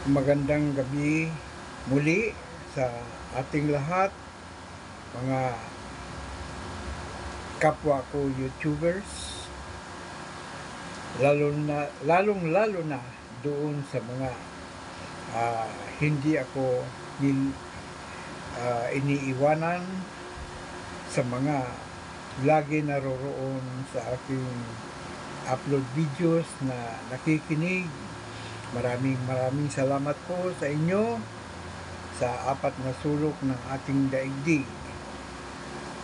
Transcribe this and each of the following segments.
Magandang gabi muli sa ating lahat, mga kapwa ko YouTubers, lalong-lalo na doon sa mga hindi ako iniiwanan, sa mga lagi naroroon sa aking upload videos na nakikinig. Maraming salamat po sa inyo sa apat na sulok ng ating daigdig.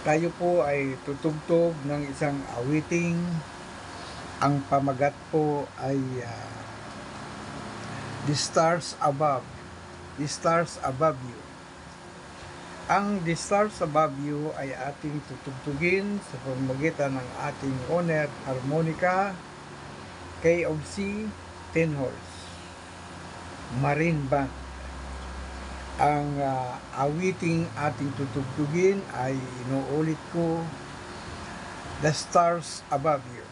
Tayo po ay tutugtog ng isang awiting. Ang pamagat po ay The Stars Above. The Stars Above You. Ang The Stars Above You ay ating tutugtugin sa pamamagitan ng ating owner harmonica, KOC Tin Horse Marine Band. Ang awiting ating tutugtugin ay inuulit ko, The Stars Above You.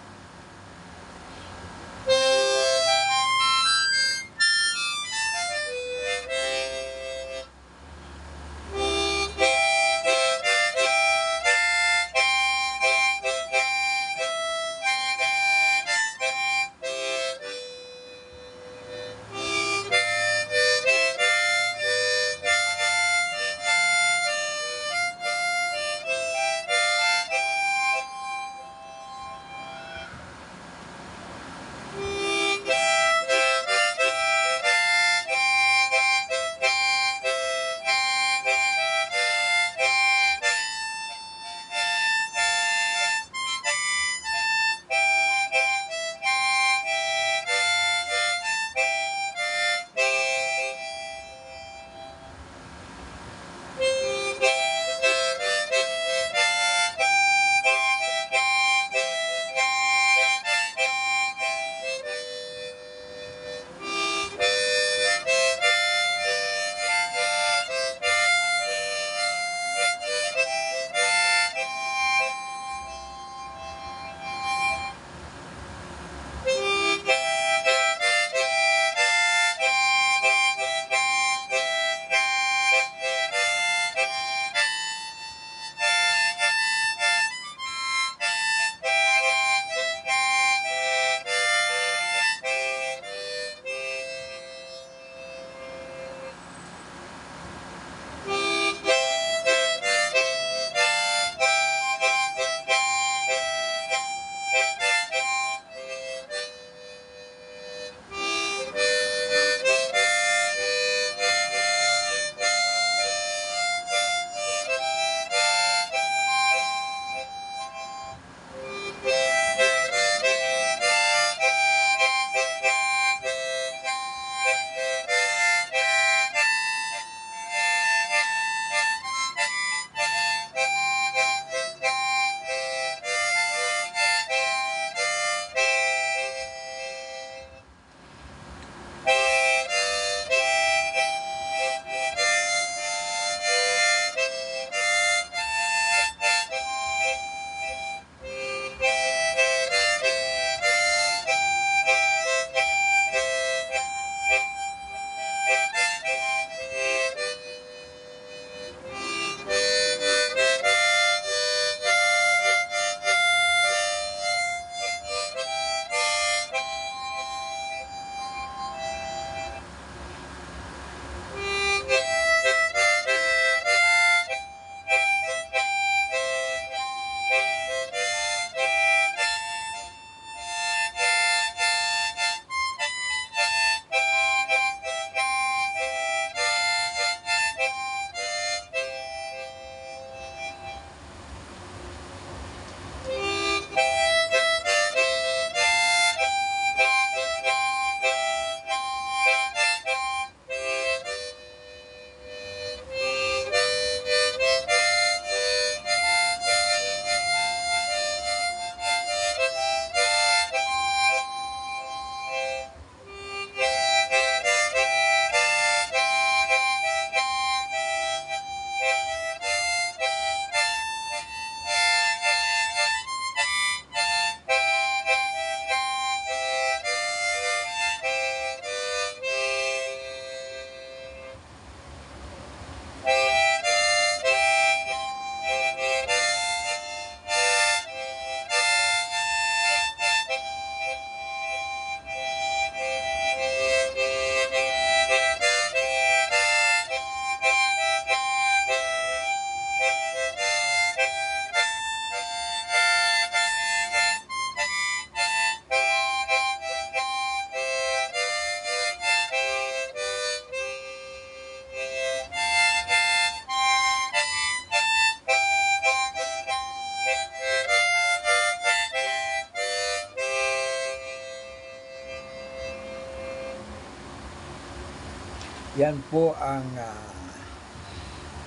Yan po ang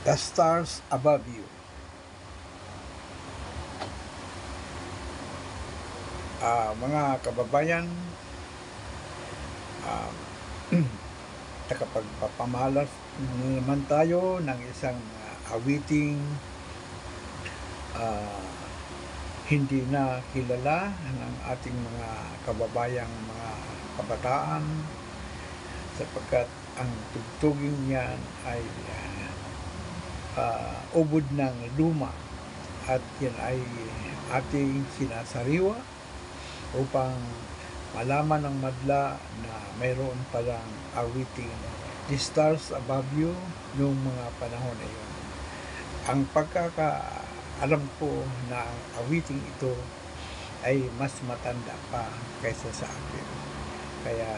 The Stars Above You. Mga kababayan, nakapagpapamalas naman tayo ng isang awiting hindi na kilala ng ating mga kababayang mga kabataan, sapagkat ang tugtugin niyan ay ubod ng luma, at yan ay ating sinasariwa upang malaman ng madla na mayroon palang awiting The Stars Above You noong mga panahon na yun. Ang pagkakaalam ko na ang awiting ito ay mas matanda pa kaysa sa akin. Kaya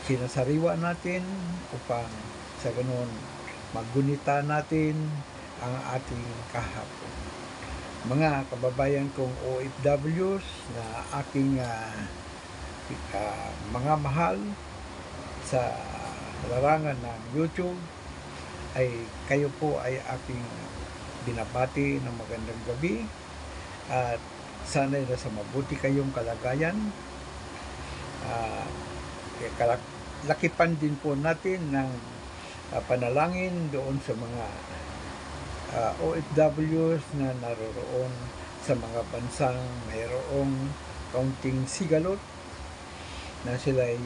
sinasariwa natin upang sa ganun maggunita natin ang ating kahapon. Mga kababayan kong OFWs na aking mga mahal sa larangan ng YouTube, ay kayo po ay aking binabati ng magandang gabi, at sana'y nasa mabuti kayong kalagayan. Lakipan din po natin ng panalangin doon sa mga OFWs na naroroon sa mga bansang mayroong kaunting sigalot, na sila'y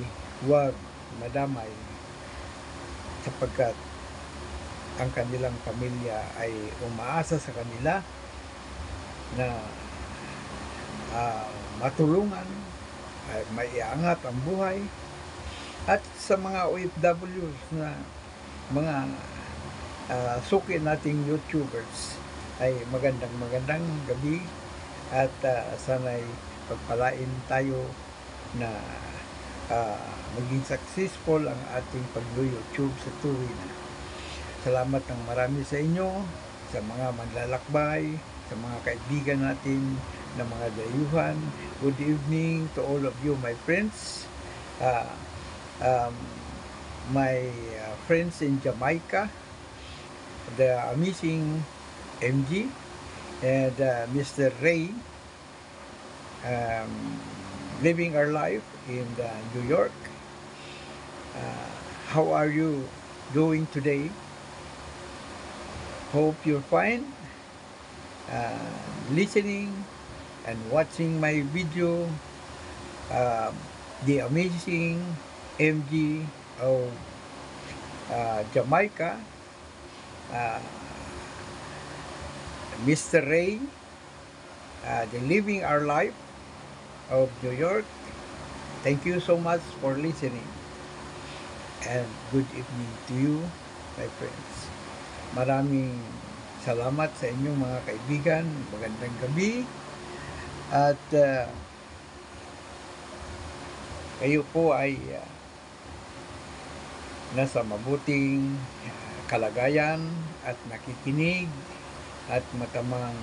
huwag madamay, sapagkat ang kanilang pamilya ay umaasa sa kanila na matulungan, ay maiangat ang buhay. At sa mga OFWs na mga suki nating YouTubers, ay magandang gabi, at sana'y pagpalain tayo na maging successful ang ating pag-YouTube sa tuwin. Salamat ng marami sa inyo, sa mga manlalakbay, sa mga kaibigan natin na mga dayuhan. Good evening to all of you, my friends. My friends in Jamaica, the amazing MG, and Mr. Ray, living our life in New York. How are you doing today? Hope you're fine. Listening and watching my video, the amazing MG of Jamaica, Mr. Ray, the living our life of New York. Thank you so much for listening, and good evening to you, my friends. Maraming salamat sa inyong mga kaibigan. Magandang gabi, at kayo po ay nasa mabuting kalagayan at nakikinig at matamang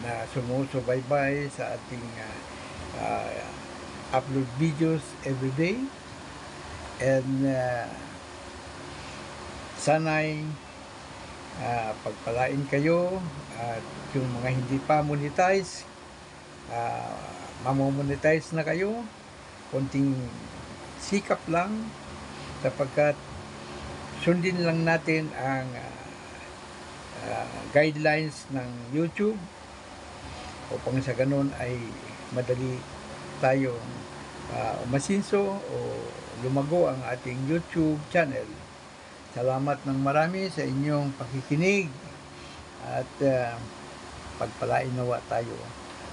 na sumusubaybay sa ating upload videos every day. And sana'y pagpalain kayo, at yung mga hindi pa monetize, mamomonetize na kayo. Konting sikap lang, sapagkat sundin lang natin ang guidelines ng YouTube, upang sa ganun ay madali tayong umasinso o lumago ang ating YouTube channel. Salamat ng marami sa inyong pakikinig, at pagpalain nawa tayo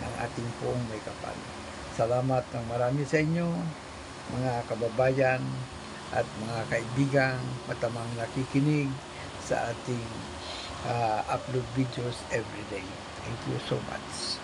ng ating poong may kapal. Salamat ng marami sa inyo, mga kababayan at mga kaibigang matamang nakikinig sa ating upload videos every day. Thank you so much.